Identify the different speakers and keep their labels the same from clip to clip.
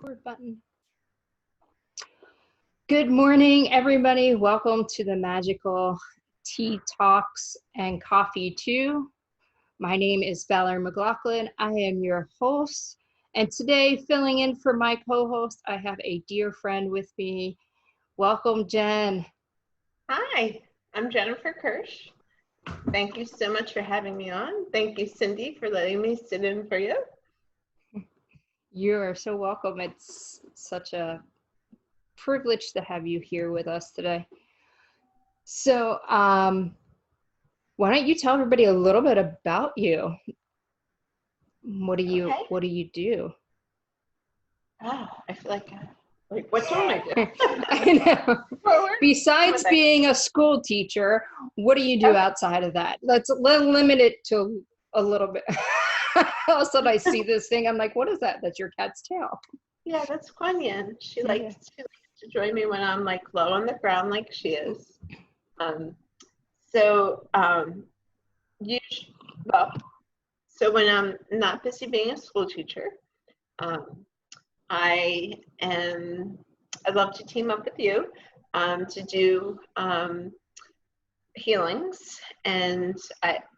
Speaker 1: Record button. Good morning, everybody. Welcome to the Magical Tea Talks and Coffee 2. My name is Valeri McLaughlin. I am your host. And today, filling in for my co-host, I have a dear friend with me. Welcome, Jen.
Speaker 2: Hi, I'm Jennifer Kirch. Thank you so much for having me on. Thank you, Cindy, for letting me sit in for you.
Speaker 1: You are so welcome. It's such a privilege to have you here with us today. So, why don't you tell everybody a little bit about you? What do you do?
Speaker 2: Oh, I feel like what don't I do?
Speaker 1: I know. Besides being a school teacher, what do you do outside of that? Let's limit it to a little bit. All of a sudden I see this thing, I'm like, what is that? That's your cat's tail.
Speaker 2: Yeah, that's Quanyan. She likes to join me when I'm like low on the ground like she is. So when I'm not busy being a school teacher, I love to team up with you to do healings, and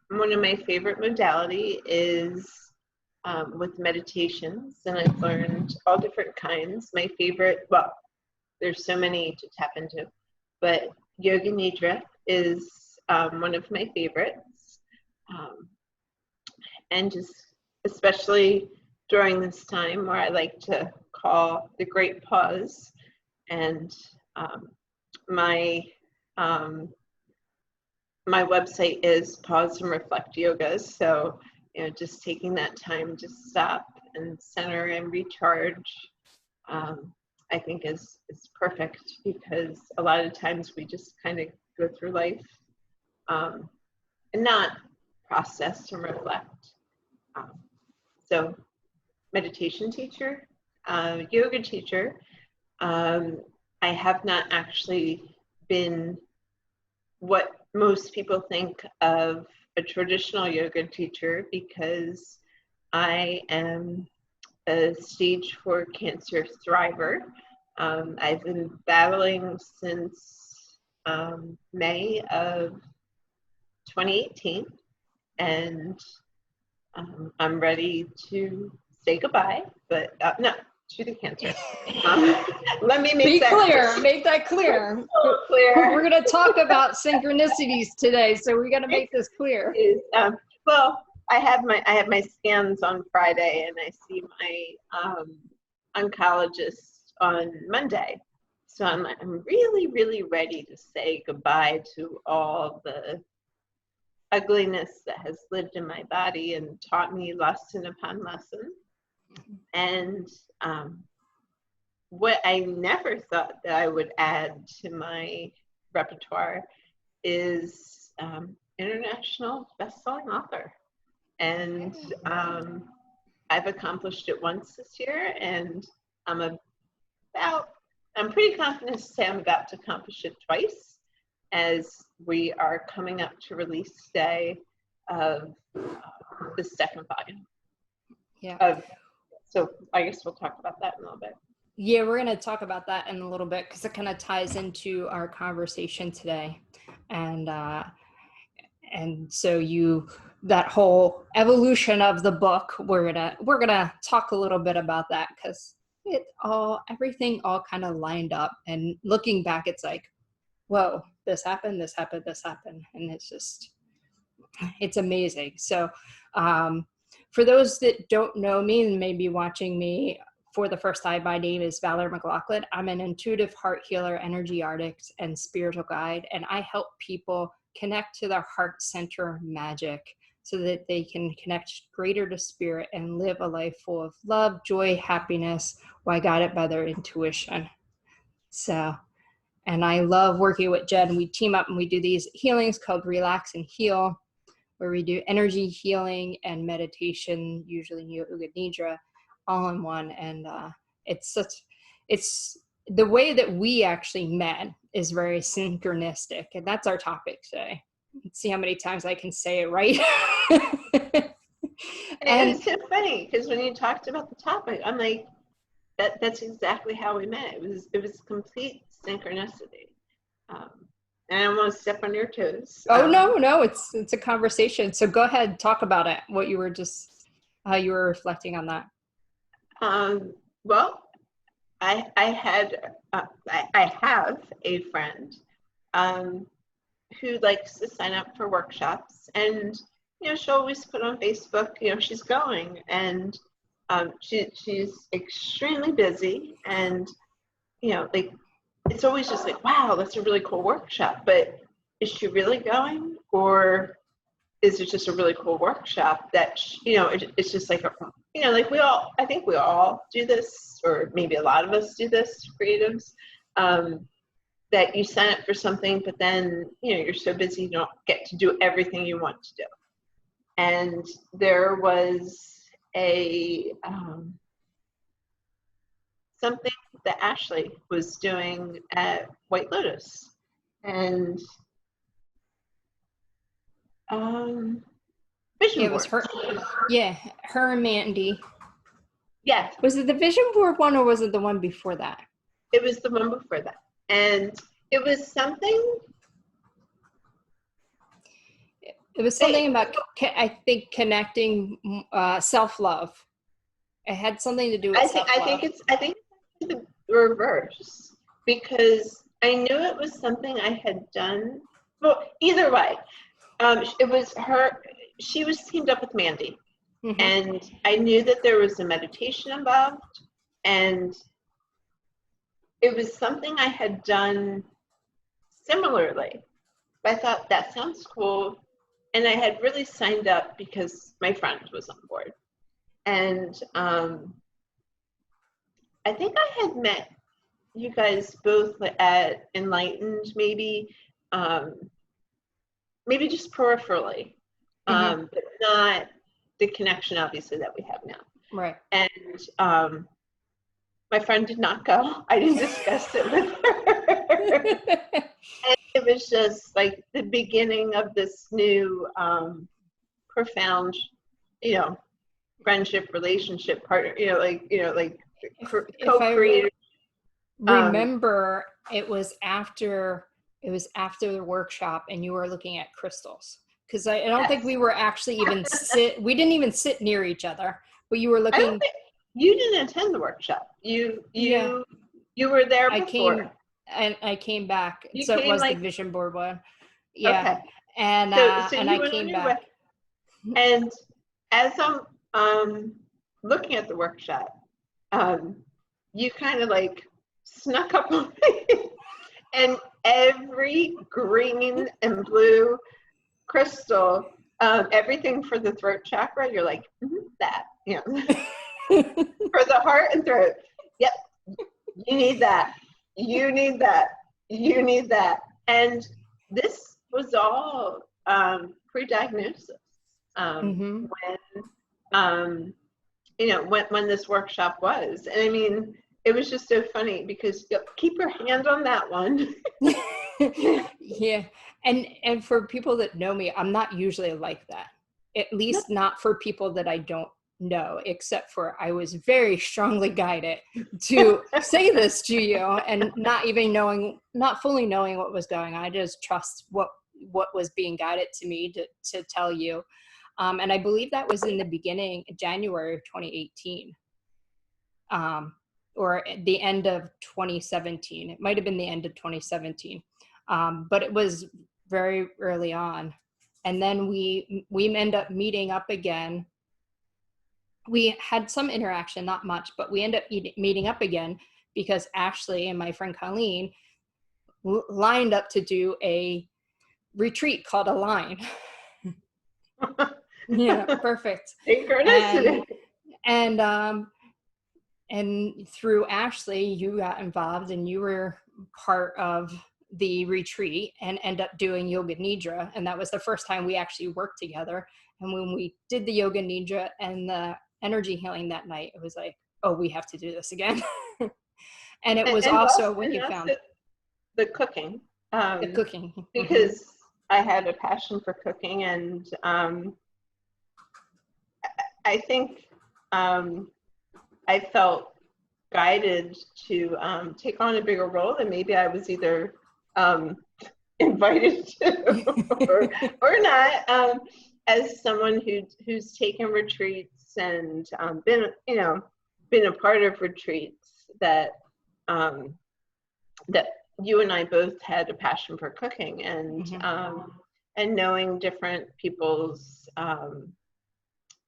Speaker 2: one of my favorite modality is with meditations, and I've learned all different kinds. My favorite, well, there's so many to tap into, but Yoga Nidra is one of my favorites, and just especially during this time where I like to call the Great Pause, and my website is Pause and Reflect Yoga. So, just taking that time to stop and center and recharge, I think is perfect, because a lot of times we just kind of go through life and not process and reflect. So meditation teacher, yoga teacher. I have not actually been what most people think of a traditional yoga teacher, because I am a stage 4 cancer thriver. I've been battling since May of 2018, and I'm ready to say goodbye, but no, to the cancer. Let me make that clear.
Speaker 1: Make that clear. We're going to talk about synchronicities today, so we got to make this clear.
Speaker 2: Well, I have my scans on Friday, and I see my oncologist on Monday. So I'm really, really ready to say goodbye to all the ugliness that has lived in my body and taught me lesson upon lesson. And what I never thought that I would add to my repertoire is international best-selling author. And I've accomplished it once this year, and I'm pretty confident to say I'm about to accomplish it twice, as we are coming up to release day of the second volume.
Speaker 1: Yeah.
Speaker 2: So I guess we'll talk about that in a little bit.
Speaker 1: Yeah, we're going to talk about that in a little bit, because it kind of ties into our conversation today. And so that whole evolution of the book, we're gonna talk a little bit about that, because everything all kind of lined up, and looking back, it's like, whoa, this happened, and it's amazing. So for those that don't know me and may be watching me for the first time, my name is Valeri McLaughlin. I'm an intuitive heart healer, energy artist, and spiritual guide, and I help people connect to their heart center magic so that they can connect greater to spirit and live a life full of love, joy, happiness, while guided by their intuition. So, and I love working with Jen. We team up and we do these healings called Relax and Heal, where we do energy healing and meditation, usually Yoga Nidra, all in one. And it's the way that we actually met is very synchronistic, and that's our topic today. Let's see how many times I can say it right.
Speaker 2: And it's so funny, because when you talked about the topic, I'm like, that's exactly how we met. It was complete synchronicity. And I don't want to step on your toes.
Speaker 1: Oh, no, it's a conversation. So go ahead, talk about it. What you were just, how you were reflecting on that.
Speaker 2: Well, I have a friend who likes to sign up for workshops, and she'll always put on Facebook, she's going, and she's extremely busy, and like it's always just like, wow, that's a really cool workshop, but is she really going, or is it just a really cool workshop that it's just like like I think we all do this, or maybe a lot of us do this, creatives, that you sign up for something, but then you're so busy you don't get to do everything you want to do. And there was a something that Ashley was doing at White Lotus, and vision
Speaker 1: It was her. Yeah, her and Mandy.
Speaker 2: Yes.
Speaker 1: Was it the vision board one, or was it the one before that?
Speaker 2: It was the one before that, and it was something.
Speaker 1: It was something about, I think, connecting self-love. It had something to do with self-love.
Speaker 2: I think it's the reverse, because I knew it was something I had done. Well, either way, it was her. She was teamed up with Mandy, mm-hmm. and I knew that there was a meditation involved, and it was something I had done similarly. But I thought, that sounds cool, and I had really signed up because my friend was on board, and I think I had met you guys both at Enlightened, maybe just peripherally, mm-hmm. But not the connection, obviously, that we have now.
Speaker 1: Right.
Speaker 2: And my friend did not go. I didn't discuss it with her. And it was just like the beginning of this new profound, friendship, relationship, partner, co-creator.
Speaker 1: Remember, it was after the workshop, and you were looking at crystals, because I don't think we were actually even we didn't even sit near each other, but you were looking.
Speaker 2: You didn't attend the workshop. You were there before.
Speaker 1: I came back.
Speaker 2: You
Speaker 1: so
Speaker 2: came,
Speaker 1: it was the vision board one. Yeah.
Speaker 2: Okay.
Speaker 1: And
Speaker 2: so
Speaker 1: and I came back.
Speaker 2: And as I'm looking at the workshop, you kind of like snuck up on me, and every green and blue crystal, everything for the throat chakra, you're like, that, for the heart and throat. Yep, you need that. You need that. You need that. And this was all pre-diagnosis.
Speaker 1: Mm-hmm.
Speaker 2: When this workshop was. And I mean, it was just so funny because keep your hand on that one.
Speaker 1: Yeah. And for people that know me, I'm not usually like that. At least not for people that I don't know, except for I was very strongly guided to say this to you, and not fully knowing what was going on. I just trust what was being guided to me to tell you. And I believe that was in the beginning, January of 2018. Or the end of 2017. It might have been the end of 2017. But it was very early on. And then we end up meeting up again. We had some interaction, not much, but we end up meeting up again because Ashley and my friend Colleen lined up to do a retreat called Align. Yeah, perfect. And through Ashley, you got involved, and you were part of the retreat and end up doing Yoga Nidra. And that was the first time we actually worked together. And when we did the Yoga Nidra and the energy healing that night, it was like, oh, we have to do this again. And it was also when you found
Speaker 2: the cooking.
Speaker 1: The cooking.
Speaker 2: Because I had a passion for cooking, and I think I felt guided to take on a bigger role than maybe I was either invited to or not. As someone who's taken retreats and been a part of retreats that that you and I both had a passion for cooking, and knowing different people's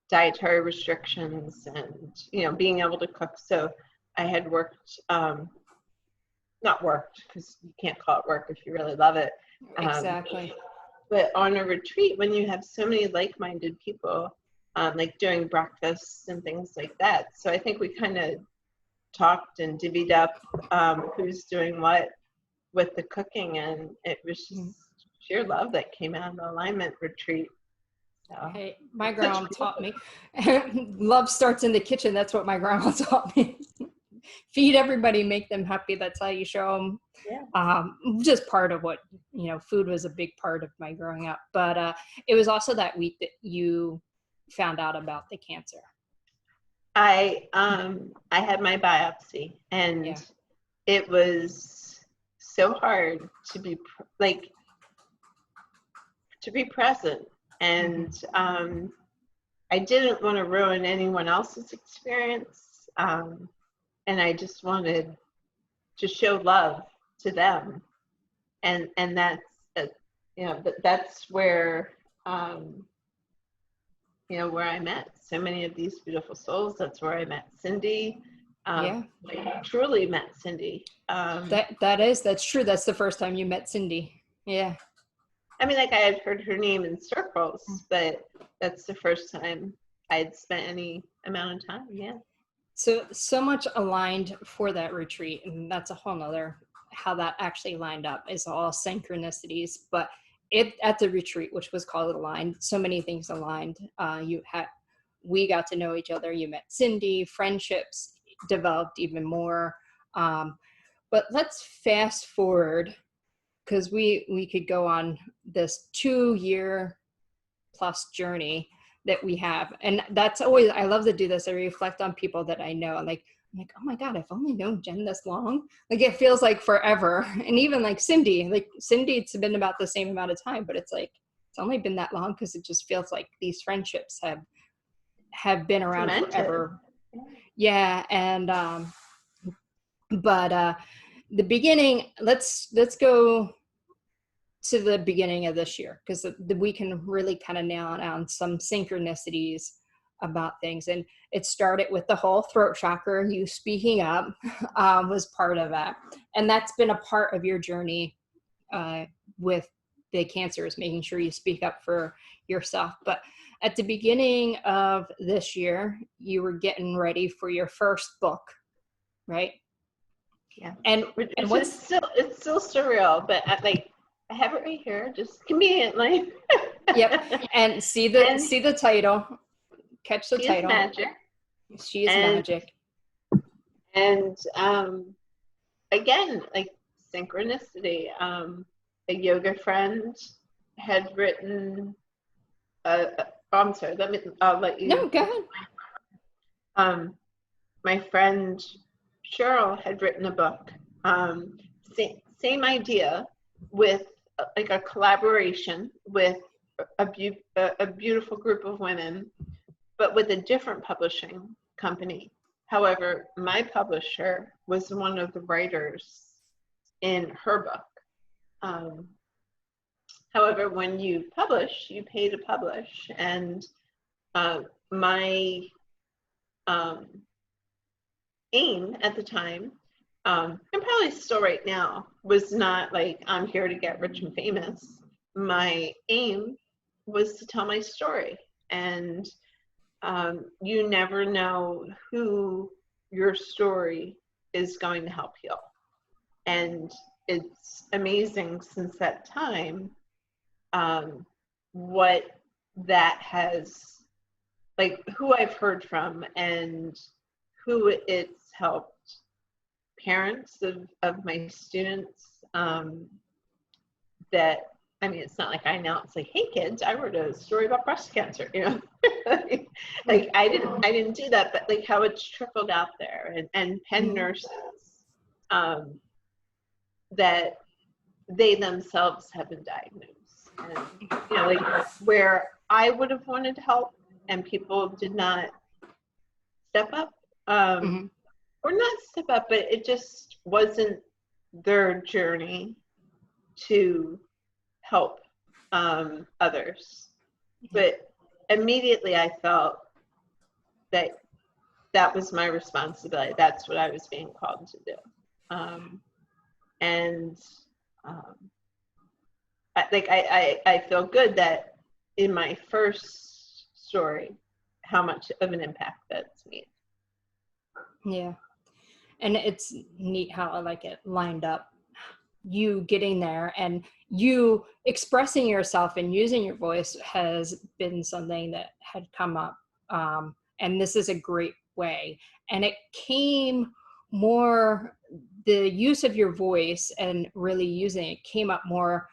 Speaker 2: dietary restrictions, and being able to cook. So I had worked, not worked, because you can't call it work if you really love it.
Speaker 1: Exactly.
Speaker 2: But on a retreat, when you have so many like-minded people, like doing breakfasts and things like that. So I think we kind of talked and divvied up who's doing what with the cooking, and it was just sheer love that came out of the alignment retreat. So,
Speaker 1: hey, my grandma taught me love starts in the kitchen. That's what my grandma taught me. Feed everybody, make them happy. That's how you show them.
Speaker 2: Yeah.
Speaker 1: Just part of what, food was a big part of my growing up. But it was also that week that you found out about the cancer.
Speaker 2: I had my biopsy, and it was so hard to be present, and I didn't want to ruin anyone else's experience, and I just wanted to show love to them, and that's that's where where I met so many of these beautiful souls. That's where I met Cindy. Truly met Cindy.
Speaker 1: That's true. That's the first time you met Cindy. Yeah.
Speaker 2: I mean, like, I had heard her name in circles, but that's the first time I'd spent any amount of time. Yeah.
Speaker 1: So much aligned for that retreat, and that's a whole nother how that actually lined up is all synchronicities. But at the retreat, which was called Aligned, so many things aligned. We got to know each other. You met Cindy, friendships developed even more. But let's fast forward, because we could go on this 2-year plus journey that we have. And that's always, I love to do this. I reflect on people that I know. I'm like, oh my God, I've only known Jenn this long. Like, it feels like forever. And even like Cindy, it's been about the same amount of time, but it's like, it's only been that long because it just feels like these friendships have been around forever. Yeah. And, but the beginning, let's go to the beginning of this year, because we can really kind of nail down some synchronicities about things. And it started with the whole throat chakra. You speaking up was part of that, and that's been a part of your journey with the cancer, is making sure you speak up for yourself. But at the beginning of this year, you were getting ready for your first book, right?
Speaker 2: Yeah.
Speaker 1: And
Speaker 2: it's still surreal, but I have it right here, just conveniently.
Speaker 1: Yep. And see the title. Catch the title.
Speaker 2: Magic.
Speaker 1: She is magic.
Speaker 2: And again, like synchronicity. A yoga friend had written. I'm sorry. I'll let you.
Speaker 1: No, go ahead.
Speaker 2: My friend Cheryl had written a book. Same idea, with like a collaboration with a beautiful group of women, but with a different publishing company. However, my publisher was one of the writers in her book. However, when you publish, you pay to publish, and my aim at the time, and probably still right now, was not like, I'm here to get rich and famous. My aim was to tell my story, and you never know who your story is going to help heal. And it's amazing since that time what that has, like, who I've heard from and who it's helped. Parents of my students that I mean, it's not like I announce like, "Hey kids, I wrote a story about breast cancer," you know. Like I didn't do that, but like how it's trickled out there, and pen nurses that they themselves have been diagnosed, and you know, like where I would have wanted to help and people did not step up, or not step up, but it just wasn't their journey to help others. But immediately I felt that that was my responsibility. That's what I was being called to do. I feel good that in my first story, how much of an impact that's made.
Speaker 1: Yeah. And it's neat how like it lined up, you getting there and you expressing yourself and using your voice has been something that had come up. And this is a great way. And it came more, the use of your voice and really using it came up more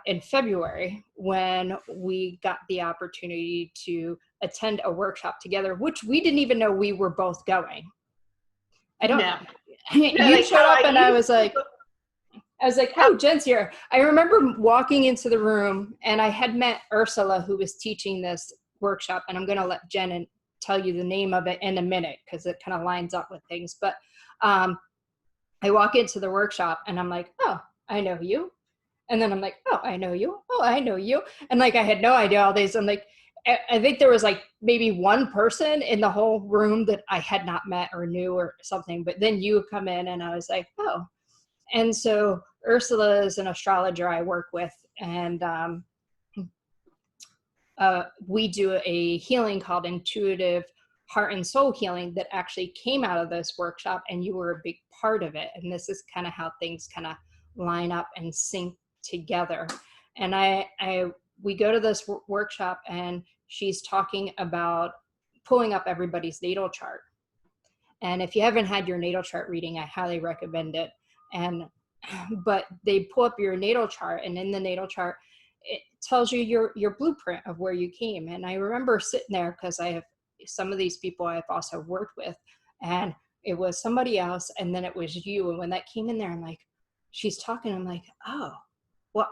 Speaker 1: in February when we got the opportunity to attend a workshop together, which we didn't even know we were both going. I don't know. You
Speaker 2: like
Speaker 1: showed up and I was like, oh, Jen's here. I remember walking into the room and I had met Ursula, who was teaching this workshop, and I'm going to let Jen tell you the name of it in a minute because it kind of lines up with things. But I walk into the workshop and I'm like, oh, I know you. And then I'm like, oh, I know you. Oh, I know you. And like, I had no idea all these. I'm like, I think there was like maybe one person in the whole room that I had not met or knew or something. But then you come in and I was like, oh. And so Ursula is an astrologer I work with. And we do a healing called intuitive heart and soul healing that actually came out of this workshop. And you were a big part of it. And this is kind of how things kind of line up and sync together. And we go to this workshop and she's talking about pulling up everybody's natal chart. And if you haven't had your natal chart reading, I highly recommend it. But they pull up your natal chart, and in the natal chart, it tells you your blueprint of where you came. And I remember sitting there because I have some of these people I've also worked with, and it was somebody else, and then it was you. And when that came in there, I'm like, she's talking, I'm like, oh, well,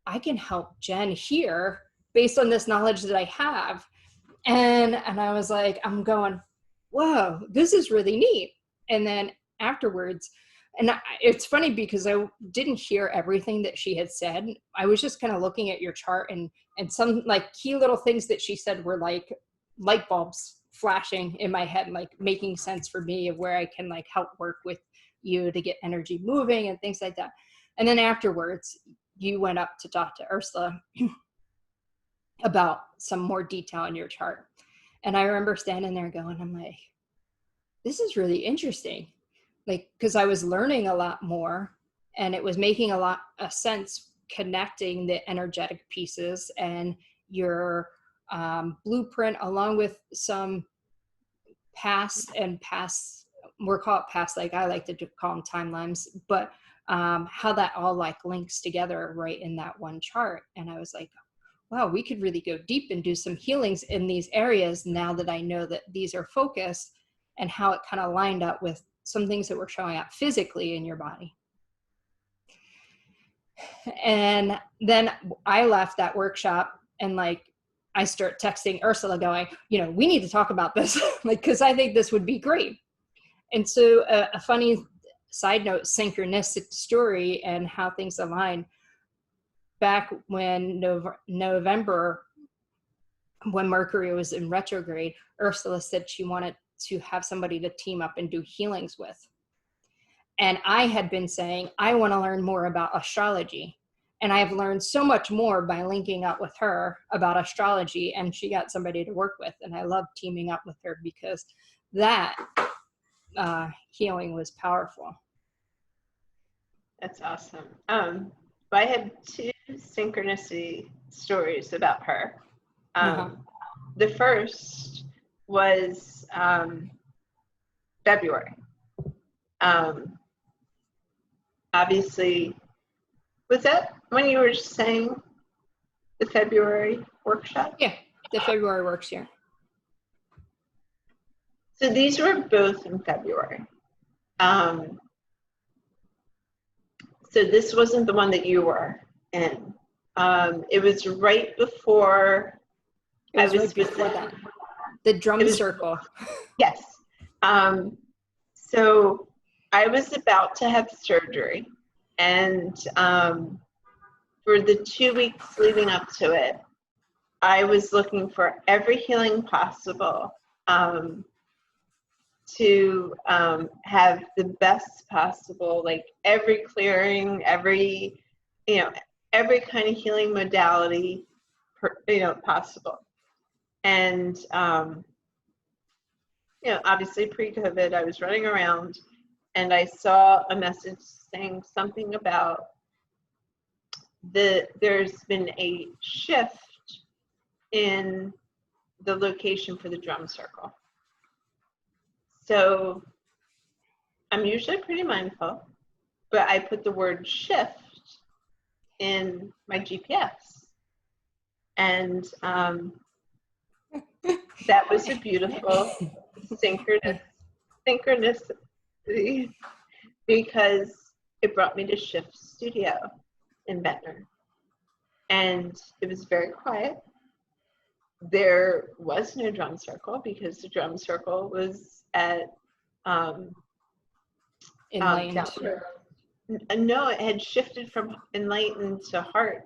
Speaker 1: I can help Jenn here based on this knowledge that I have. And I was like, I'm going, whoa, this is really neat. And then afterwards, and it's funny because I didn't hear everything that she had said. I was just kind of looking at your chart, and some like key little things that she said were like light bulbs flashing in my head, like making sense for me of where I can like help work with you to get energy moving and things like that. And then afterwards, you went up to talk to Ursula about some more detail in your chart. And I remember standing there going, I'm like, this is really interesting. Like, because I was learning a lot more and it was making a lot of sense connecting the energetic pieces and your blueprint along with some past, we're called past, like I like to call them timelines, but how that all like links together right in that one chart. And I was like, wow, we could really go deep and do some healings in these areas now that I know that these are focused, and how it kind of lined up with some things that were showing up physically in your body. And then I left that workshop and like, I start texting Ursula going, we need to talk about this, like, because I think this would be great. And so a funny side note, synchronistic story and how things align. Back when November, when Mercury was in retrograde, Ursula said she wanted to have somebody to team up and do healings with. And I had been saying, I want to learn more about astrology. And I've learned so much more by linking up with her about astrology, and she got somebody to work with. And I love teaming up with her because that healing was powerful.
Speaker 2: That's awesome. I have 2 synchronicity stories about her. The first was February. Obviously, was that when you were saying the February workshop?
Speaker 1: Yeah, the February works here.
Speaker 2: So these were both in February. So this wasn't the one that you were in. It was right before.
Speaker 1: It was right before that. The drum circle.
Speaker 2: Yes. So I was about to have surgery, and for the 2 weeks leading up to it, I was looking for every healing possible to have the best possible, like every clearing, every kind of healing modality, possible. And obviously pre-COVID, I was running around, and I saw a message saying something about there's been a shift in the location for the drum circle. So I'm usually pretty mindful, but I put the word shift in my GPS. And that was a beautiful synchronicity, because it brought me to Shift Studio in Ventnor. And it was very quiet. There was no drum circle because the drum circle was at
Speaker 1: Enlightened.
Speaker 2: No, it had shifted from Enlightened to Heart.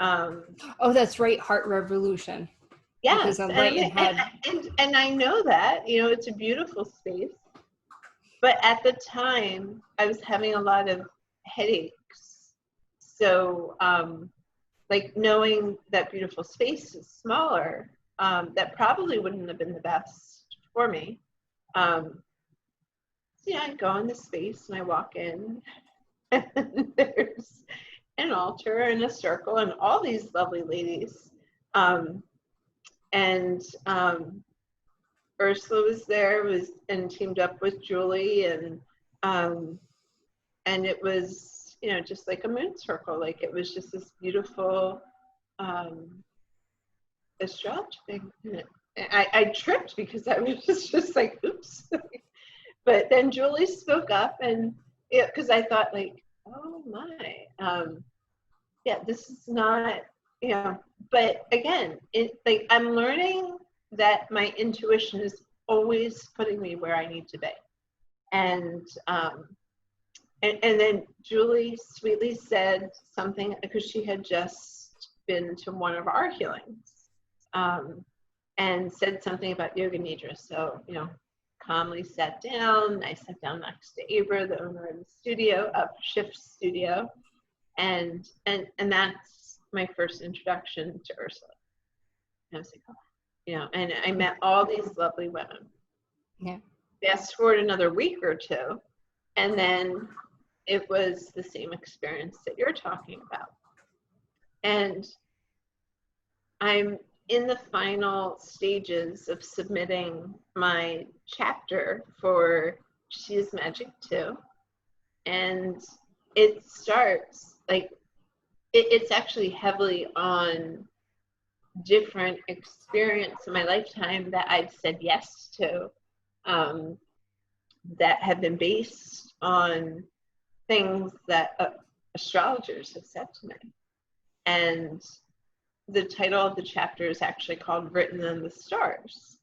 Speaker 1: Oh, that's right, Heart Revolution.
Speaker 2: Yes, and I know that, it's a beautiful space. But at the time, I was having a lot of headaches. So, like, knowing that beautiful space is smaller, that probably wouldn't have been the best for me. So, I go in the space and I walk in, and there's an altar and a circle and all these lovely ladies. And Ursula was there, and teamed up with Julie, and it was, just like a moon circle. Like, it was just this beautiful astrology thing. I tripped because I was just like, oops. But then Julie spoke up, and because I thought, like, oh my, this is not, but again, I'm learning that my intuition is always putting me where I need to be. And then Julie sweetly said something, because she had just been to one of our healings, and said something about Yoga Nidra. So, calmly sat down. I sat down next to Abra, the owner of the studio, of Shift Studio, and that's my first introduction to Ursula. And I was like, oh, and I met all these lovely women.
Speaker 1: Yeah.
Speaker 2: Fast forward another week or two, and then it was the same experience that you're talking about. And I'm in the final stages of submitting my chapter for She Is Magic Too. And it starts, like, it's actually heavily on different experience in my lifetime that I've said yes to, that have been based on things that astrologers have said to me. And the title of the chapter is actually called Written in the Stars.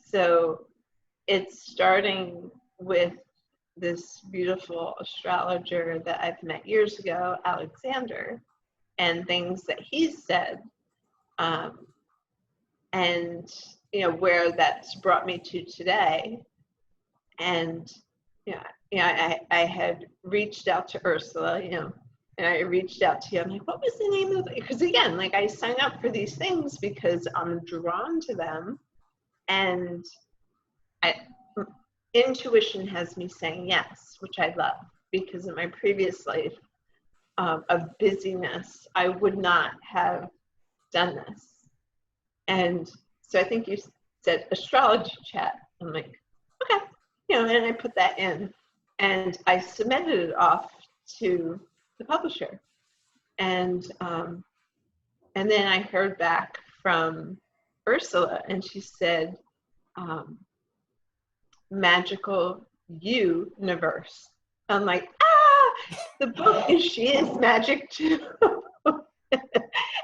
Speaker 2: So it's starting with this beautiful astrologer that I've met years ago, Alexander, and things that he's said, and where that's brought me to today. And I had reached out to Ursula, and I reached out to you. I'm like, what was the name of it? Because again, like, I sign up for these things because I'm drawn to them, and intuition has me saying yes, which I love, because in my previous life of busyness, I would not have done this. And so I think you said astrology chat. I'm like, okay, and I put that in, and I submitted it off to the publisher. And And then I heard back from Ursula, and she said, magical universe. I'm like, the book is She Is Magic Too.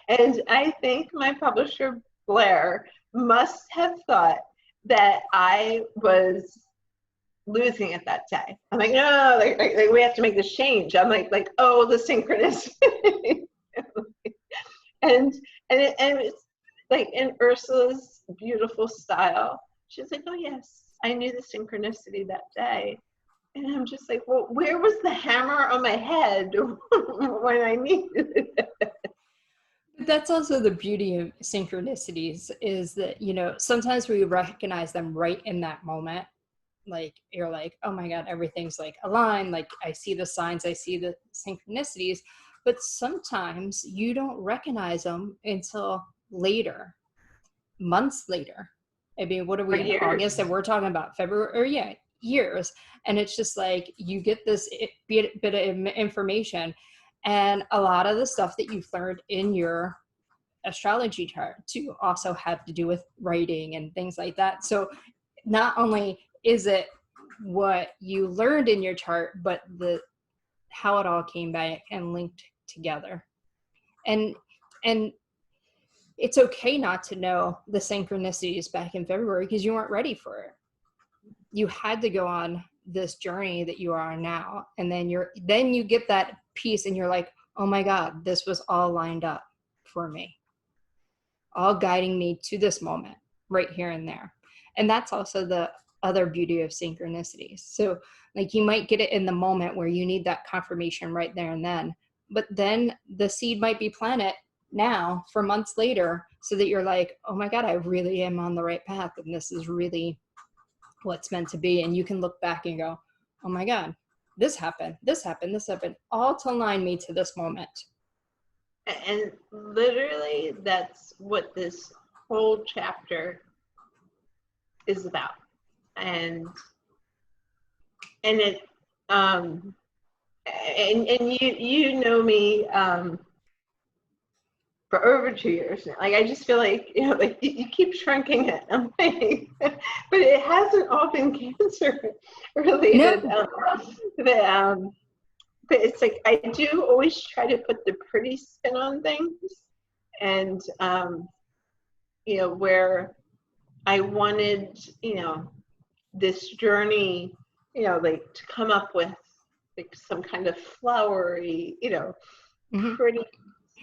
Speaker 2: And I think my publisher, Blair, must have thought that I was losing it that day. I'm like, no, like, we have to make this change. I'm like, oh, the synchronicity. and it's like in Ursula's beautiful style. She's like, oh yes, I knew the synchronicity that day. And I'm just like, well, where was the hammer on my head when I needed it?
Speaker 1: That's also the beauty of synchronicities, is that, you know, sometimes we recognize them right in that moment. Like, you're like, oh my God, everything's like aligned. Like, I see the signs, I see the synchronicities, but sometimes you don't recognize them until later, months later. I mean, what are we in August? And we're talking about February, or years. And it's just like, you get this bit of information, and a lot of the stuff that you've learned in your astrology chart too also have to do with writing and things like that. So not only is it what you learned in your chart, but how it all came back and linked together. And it's okay not to know the synchronicities back in February because you weren't ready for it. You had to go on this journey that you are on now, and then you get that piece and you're like, oh my God, this was all lined up for me, all guiding me to this moment right here and there. And that's also the other beauty of synchronicities. So like, you might get it in the moment where you need that confirmation right there and then, but then the seed might be planted now for months later, so that you're like, oh my God, I really am on the right path, and this is really what's meant to be. And you can look back and go, oh my God, this happened, all to align me to this moment.
Speaker 2: And literally, that's what this whole chapter is about. And it, and you know me for over 2 years now. Like, I just feel like, you know, like you keep shrinking it. I'm like, but it hasn't all been cancer related.
Speaker 1: No.
Speaker 2: But it's like, I do always try to put the pretty spin on things. And, you know, where I wanted, you know, this journey, you know, like to come up with like some kind of flowery, you know, pretty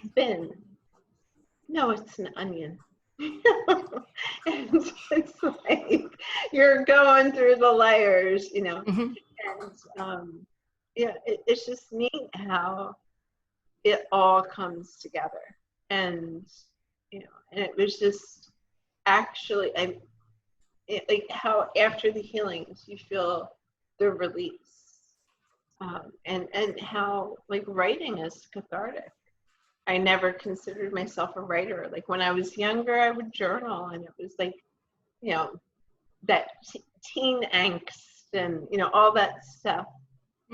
Speaker 2: spin. No, it's an onion. And it's like you're going through the layers, you know. And yeah, it's just neat how it all comes together. And you know, and it was just actually, like how after the healings you feel the release, and how like writing is cathartic. I never considered myself a writer. Like when I was younger, I would journal, and it was like, you know, that teen angst and, you know, all that stuff.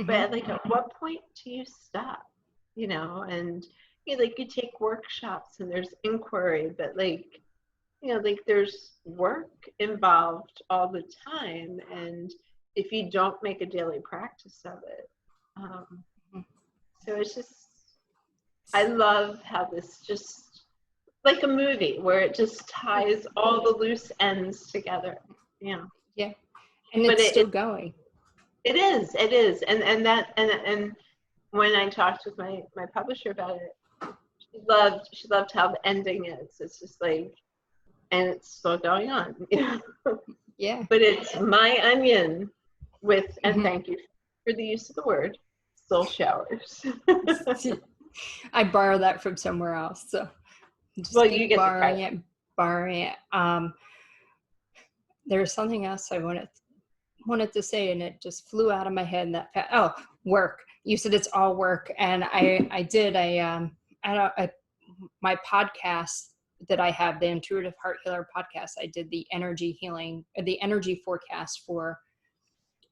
Speaker 2: But like, at what point do you stop? You know, and you know, like you take workshops and there's inquiry, but like, you know, like there's work involved all the time. And if you don't make a daily practice of it, so it's just, I love how this just like a movie where it just ties all the loose ends together. Yeah.
Speaker 1: Yeah. And but it's still going.
Speaker 2: It is. And when I talked with my publisher about it, she loved how the ending is. It's just like, and it's still going on. You know?
Speaker 1: Yeah.
Speaker 2: But it's my onion with, and thank you for the use of the word, soul showers.
Speaker 1: I borrow that from somewhere else, so just
Speaker 2: well, you get
Speaker 1: borrowing it. There's something else I wanted to say, and it just flew out of my head. And that work. You said it's all work, and I did my podcast that I have, the Intuitive Heart Healer podcast. I did the energy healing, the energy forecast for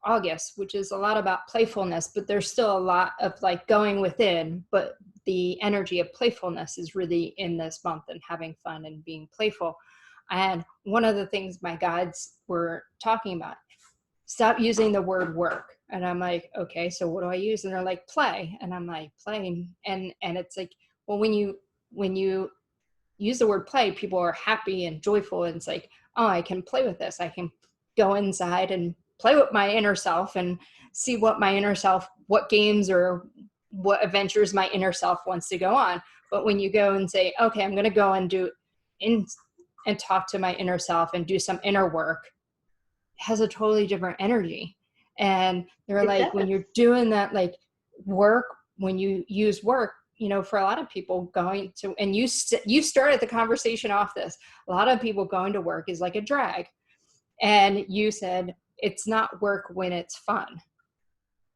Speaker 1: August, which is a lot about playfulness, but there's still a lot of like going within. But the energy of playfulness is really in this month, and having fun and being playful. And one of the things my guides were talking about, stop using the word work. And I'm like, okay, so what do I use? And they're like, play. And I'm like, playing. And it's like, well, when you use the word play, people are happy and joyful. And it's like, oh, I can play with this. I can go inside and play with my inner self and see what my inner self, what games or what adventures my inner self wants to go on. But when you go and say, okay, I'm going to go and and talk to my inner self and do some inner work, it has a totally different energy. And they're like, when you're doing that, like work, when you use work, for a lot of people going to, and you started the conversation off this, a lot of people going to work is like a drag. And you said, it's not work when it's fun.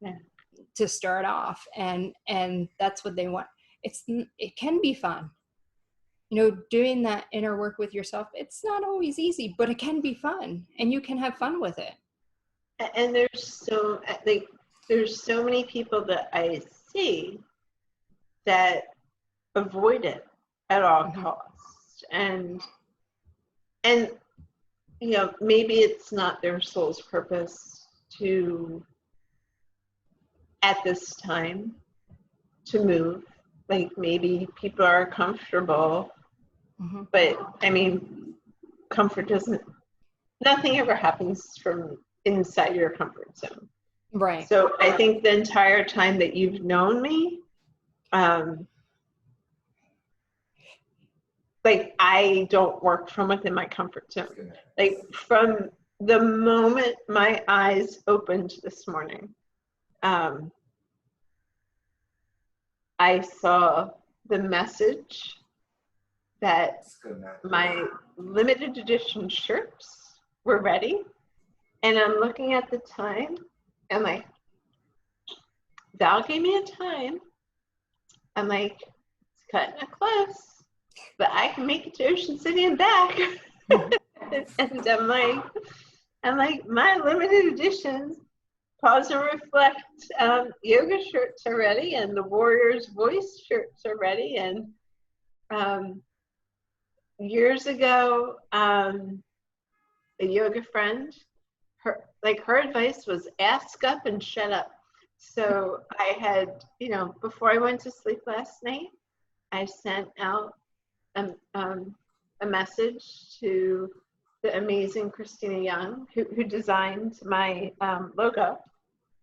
Speaker 2: Yeah.
Speaker 1: To start off. And that's what they want. It can be fun. Doing that inner work with yourself, it's not always easy, but it can be fun, and you can have fun with it.
Speaker 2: And there's so many people that I see that avoid it at all costs. And maybe it's not their soul's purpose to, at this time, to move. Like maybe people are comfortable, but I mean, comfort nothing ever happens from inside your comfort zone.
Speaker 1: Right.
Speaker 2: So I think the entire time that you've known me, like I don't work from within my comfort zone. Like from the moment my eyes opened this morning, I saw the message that my limited edition shirts were ready. And I'm looking at the time, and like, Val gave me a time. I'm like, it's cutting it close, but I can make it to Ocean City and back. And I'm like, my limited editions, Pause and Reflect yoga shirts are ready, and the Warrior's Voice shirts are ready. And years ago, a yoga friend, her advice was ask up and shut up. So I had, before I went to sleep last night, I sent out a message to the amazing Christina Young, who designed my logo.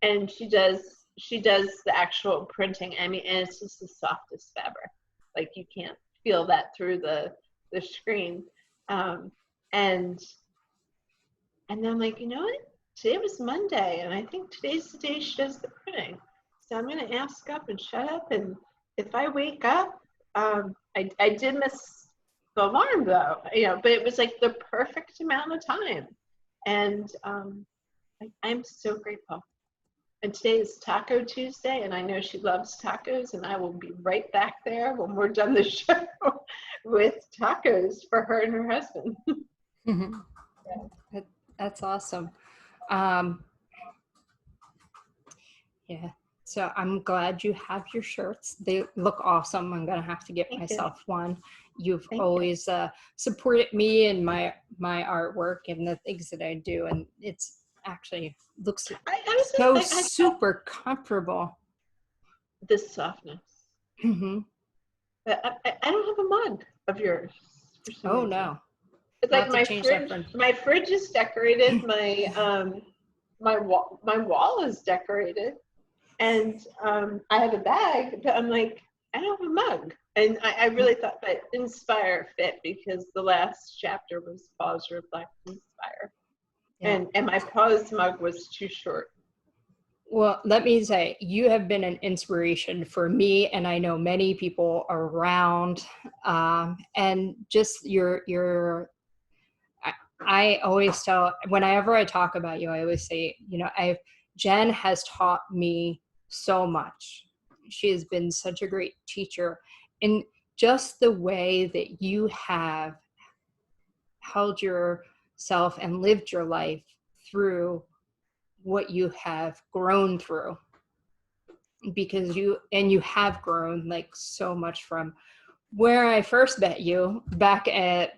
Speaker 2: And she does the actual printing. I mean, and it's just the softest fabric. Like you can't feel that through the screen. And I'm like, you know what? Today was Monday, and I think today's the day she does the printing. So I'm gonna ask up and shut up. And if I wake up, I did miss the alarm though, but it was like the perfect amount of time. And I'm so grateful. And today is Taco Tuesday, and I know she loves tacos, and I will be right back there when we're done the show with tacos for her and her husband.
Speaker 1: Yeah. That's awesome. Yeah. So I'm glad you have your shirts. They look awesome. I'm gonna have to get myself one. You've always supported me in my artwork and the things that I do, and it's actually looks super comfortable.
Speaker 2: The softness. But I don't have a mug of yours.
Speaker 1: Oh no!
Speaker 2: It's like my fridge is decorated. My wall is decorated, and I have a bag. But I'm like, I don't have a mug. And I really thought that Inspire fit, because the last chapter was Pause, Reflect, Inspire. Yeah. And my Pause mug was too short.
Speaker 1: Well, let me say, you have been an inspiration for me, and I know many people around, and just I always tell, whenever I talk about you, I always say, Jenn has taught me so much. She has been such a great teacher, and just the way that you have held yourself and lived your life through what you have grown through. because you have grown like so much from where I first met you back at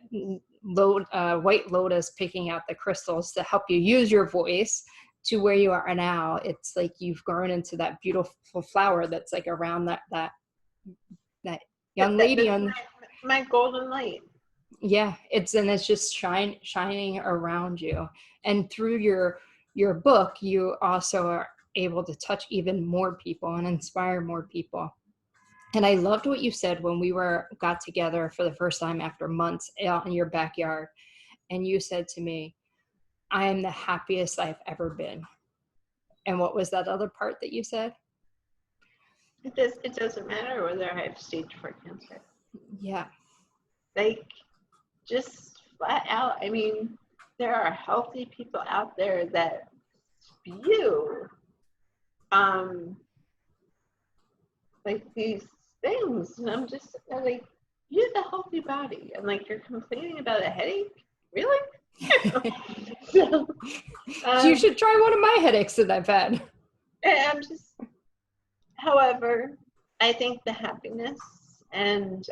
Speaker 1: White Lotus, picking out the crystals to help you use your voice, to where you are now. It's like you've grown into that beautiful flower that's like around that young lady
Speaker 2: That's
Speaker 1: on.
Speaker 2: my golden light.
Speaker 1: Yeah, it's just shining around you, and through your book, you also are able to touch even more people and inspire more people. And I loved what you said when we got together for the first time after months out in your backyard, and you said to me, "I am the happiest I've ever been." And what was that other part that you said?
Speaker 2: It doesn't matter whether I have stage 4 cancer.
Speaker 1: Yeah.
Speaker 2: Like, just flat out. I mean, there are healthy people out there that spew like these things, and I'm just like, you have a healthy body, and like you're complaining about a headache, really? So,
Speaker 1: You should try one of my headaches that I've had.
Speaker 2: I'm just, however, I think the happiness and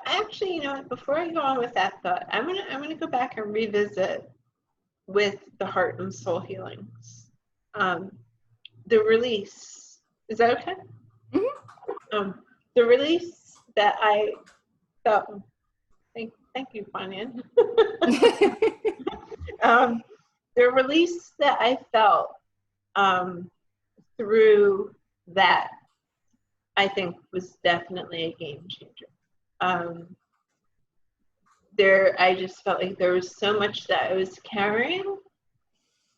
Speaker 2: actually, you know what, before I go on with that thought, I'm gonna go back and revisit with the heart and soul healings. The release, is that okay?
Speaker 1: Mm-hmm.
Speaker 2: The release that I felt, thank you, Fanyan. The release that I felt through that, I think, was definitely a game changer. I just felt like there was so much that I was carrying.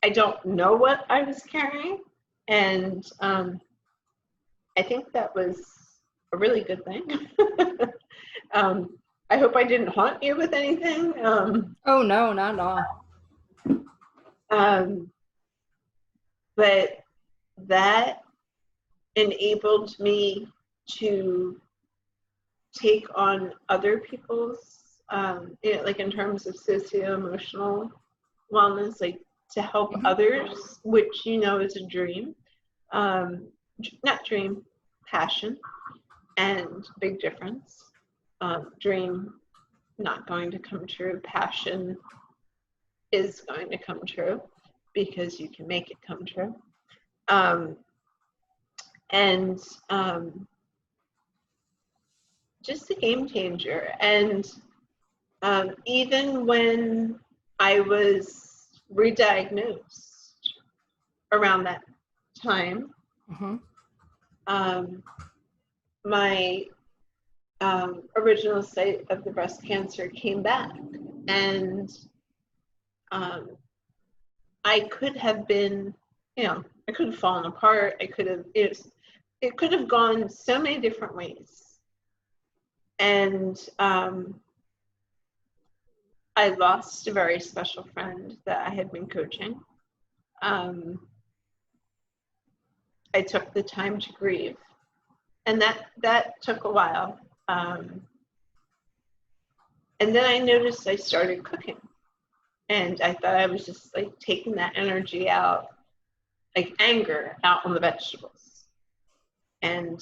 Speaker 2: I don't know what I was carrying, and I think that was a really good thing. I hope I didn't haunt you with anything.
Speaker 1: Oh no, not at all.
Speaker 2: But that enabled me to take on other people's, like in terms of socio-emotional wellness, like to help others, which you know is a dream. Not dream, passion, and big difference. Dream not going to come true. Passion is going to come true because you can make it come true. And just a game changer. And even when I was re-diagnosed around that time, my original site of the breast cancer came back, and I could have been, I could have fallen apart. I could have, it could have gone so many different ways. And I lost a very special friend that I had been coaching. I took the time to grieve, and that took a while. And then I noticed I started cooking, and I thought I was just like taking that energy out, like anger, out on the vegetables. And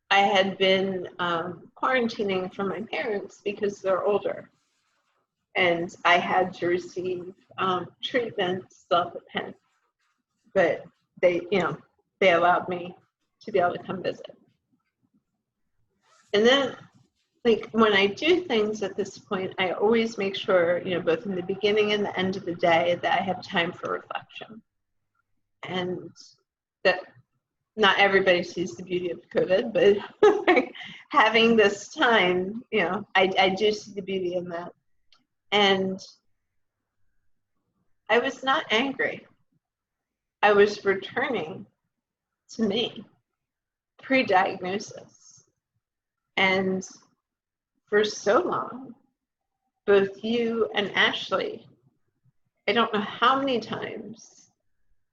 Speaker 2: I had been quarantining from my parents because they're older, and I had to receive treatment still at the pen, but they allowed me to be able to come visit. And then, like, when I do things at this point, I always make sure, both in the beginning and the end of the day, that I have time for reflection. And that not everybody sees the beauty of COVID, but having this time, I do see the beauty in that. And I was not angry. I was returning to me, pre-diagnosis. And for so long, both you and Ashley, I don't know how many times,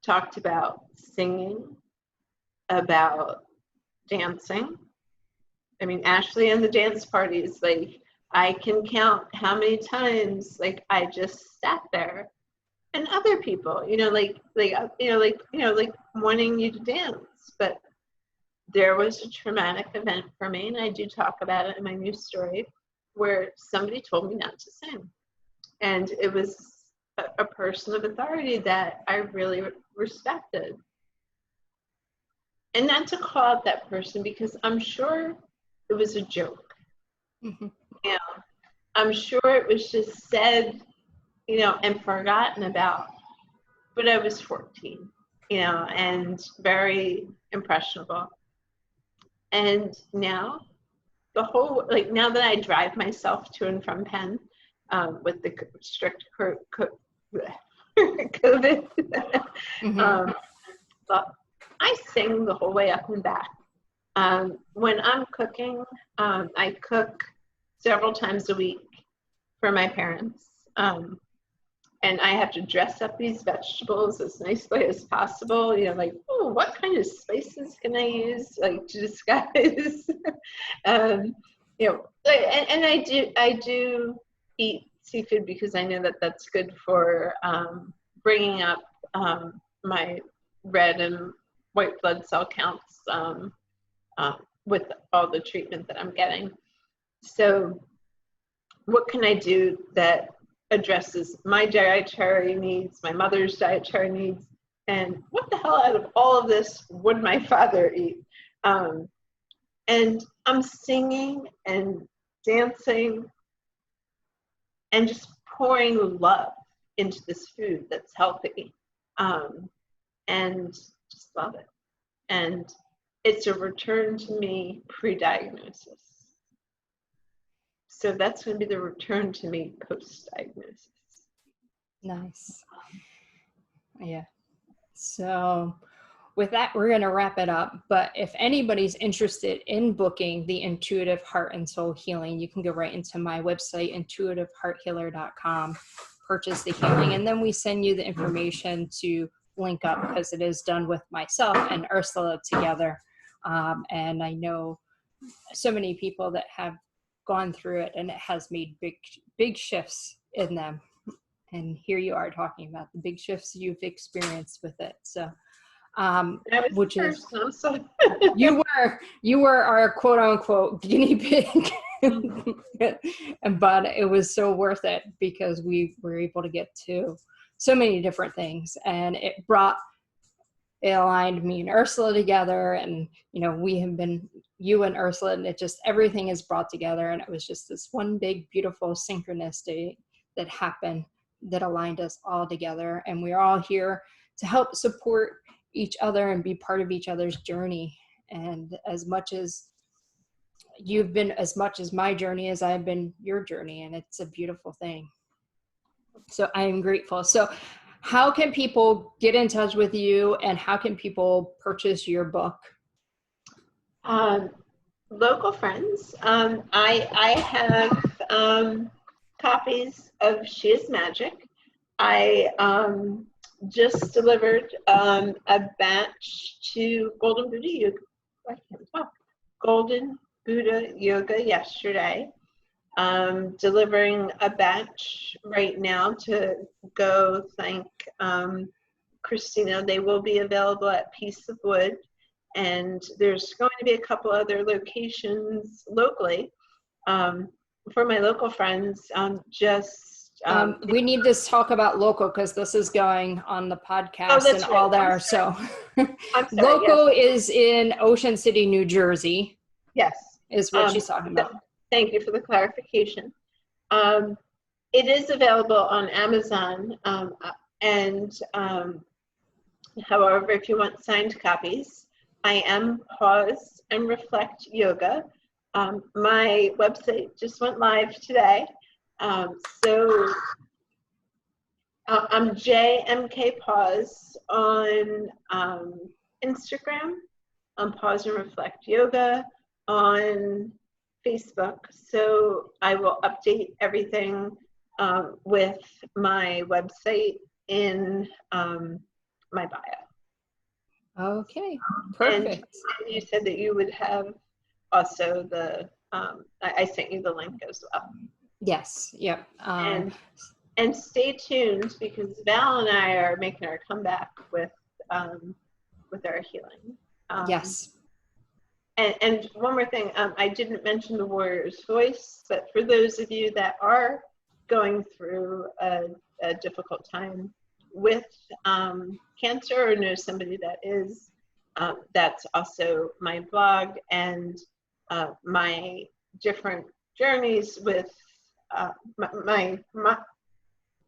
Speaker 2: talked about singing, about dancing. I mean, Ashley and the dance parties, like, I can count how many times, like, I just sat there and other people, like wanting you to dance. But there was a traumatic event for me, and I do talk about it in my new story, where somebody told me not to sing. And it was a person of authority that I really respected. And not to call out that person, because I'm sure it was a joke.
Speaker 1: Mm-hmm.
Speaker 2: You know, I'm sure it was just said, and forgotten about. But I was 14, and very impressionable. And now, now that I drive myself to and from Penn, with the strict COVID,
Speaker 1: Mm-hmm.
Speaker 2: but I sing the whole way up and back. When I'm cooking, I cook several times a week for my parents. And I have to dress up these vegetables as nicely as possible. Oh, what kind of spices can I use, to disguise? And I do eat seafood because I know that that's good for bringing up my red and white blood cell counts with all the treatment that I'm getting. So what can I do that addresses my dietary needs, my mother's dietary needs, and what the hell out of all of this would my father eat? And I'm singing and dancing and just pouring love into this food that's healthy, and just love it. And it's a return to me pre-diagnosis. So that's going to be the return to me post-diagnosis.
Speaker 1: Nice. Yeah. So with that, we're going to wrap it up. But if anybody's interested in booking the Intuitive Heart and Soul Healing, you can go right into my website, intuitivehearthealer.com, purchase the healing, and then we send you the information to link up, because it is done with myself and Ursula together. And I know so many people that have gone through it, and it has made big shifts in them. And here you are talking about the big shifts you've experienced with it. So, which is, you were our quote unquote guinea pig, but it was so worth it, because we were able to get to so many different things, and it aligned me and Ursula together. And, we have been, you and Ursula, and it just, everything is brought together. And it was just this one big, beautiful synchronicity that happened that aligned us all together. And we're all here to help support each other and be part of each other's journey. And as much as you've been as much as my journey as I've been your journey, and it's a beautiful thing. So I am grateful. So how can people get in touch with you, and how can people purchase your book?
Speaker 2: Local friends. I have copies of She Is Magic. I just delivered a batch to Golden Buddha Yoga yesterday. Delivering a batch right now to go thank Christina. They will be available at Piece of Wood, and there's going to be a couple other locations locally. For my local friends,
Speaker 1: we need to talk about local, because this is going on the podcast and all there. So local is in Ocean City, New Jersey.
Speaker 2: Yes.
Speaker 1: Is what she's talking about.
Speaker 2: Thank you for the clarification. It is available on Amazon, and however, if you want signed copies, I am Pause and Reflect Yoga. My website just went live today. So I'm JMK Pause on Instagram, Pause and Reflect Yoga on Facebook. So I will update everything with my website in my bio.
Speaker 1: Okay, perfect.
Speaker 2: And you said that you would have also the, I sent you the link as well.
Speaker 1: Yes, yep.
Speaker 2: And And stay tuned, because Val and I are making our comeback with our healing.
Speaker 1: Yes.
Speaker 2: And one more thing, I didn't mention the warrior's voice, but for those of you that are going through a difficult time with cancer, or know somebody that is, that's also my blog and my different journeys with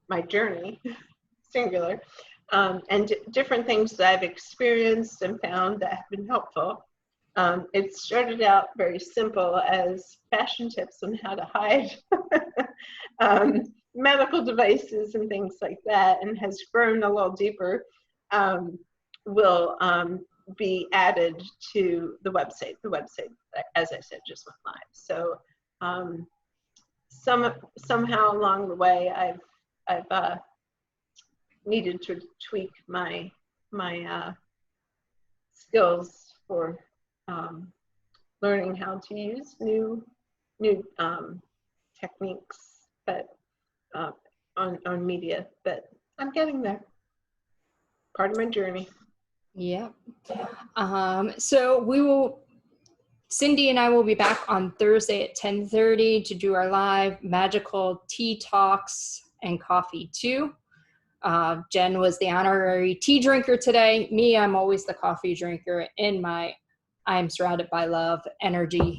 Speaker 2: my journey, singular, and different things that I've experienced and found that have been helpful. It started out very simple as fashion tips on how to hide medical devices and things like that, and has grown a little deeper. Will be added to the website. The website, as I said, just went live. So somehow along the way, I've needed to tweak my skills for learning how to use new techniques, but on media. But I'm getting there. Part of my journey.
Speaker 1: Yeah. So Cindy and I will be back on Thursday at 10:30 to do our live Magical Tea Talks and Coffee too. Jen was the honorary tea drinker today. Me, I'm always the coffee drinker in my I'm Surrounded by Love energy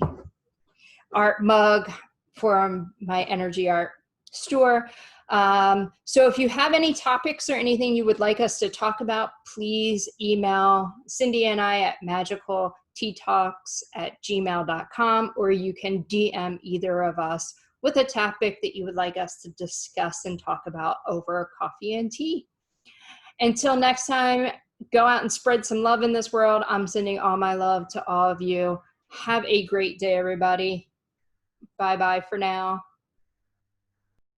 Speaker 1: art mug from my energy art store. So if you have any topics or anything you would like us to talk about, please email Cindy and I at magicalteatalks@gmail.com, or you can DM either of us with a topic that you would like us to discuss and talk about over coffee and tea. Until next time, go out and spread some love in this world. I'm sending all my love to all of you. Have a great day, everybody. Bye-bye for now.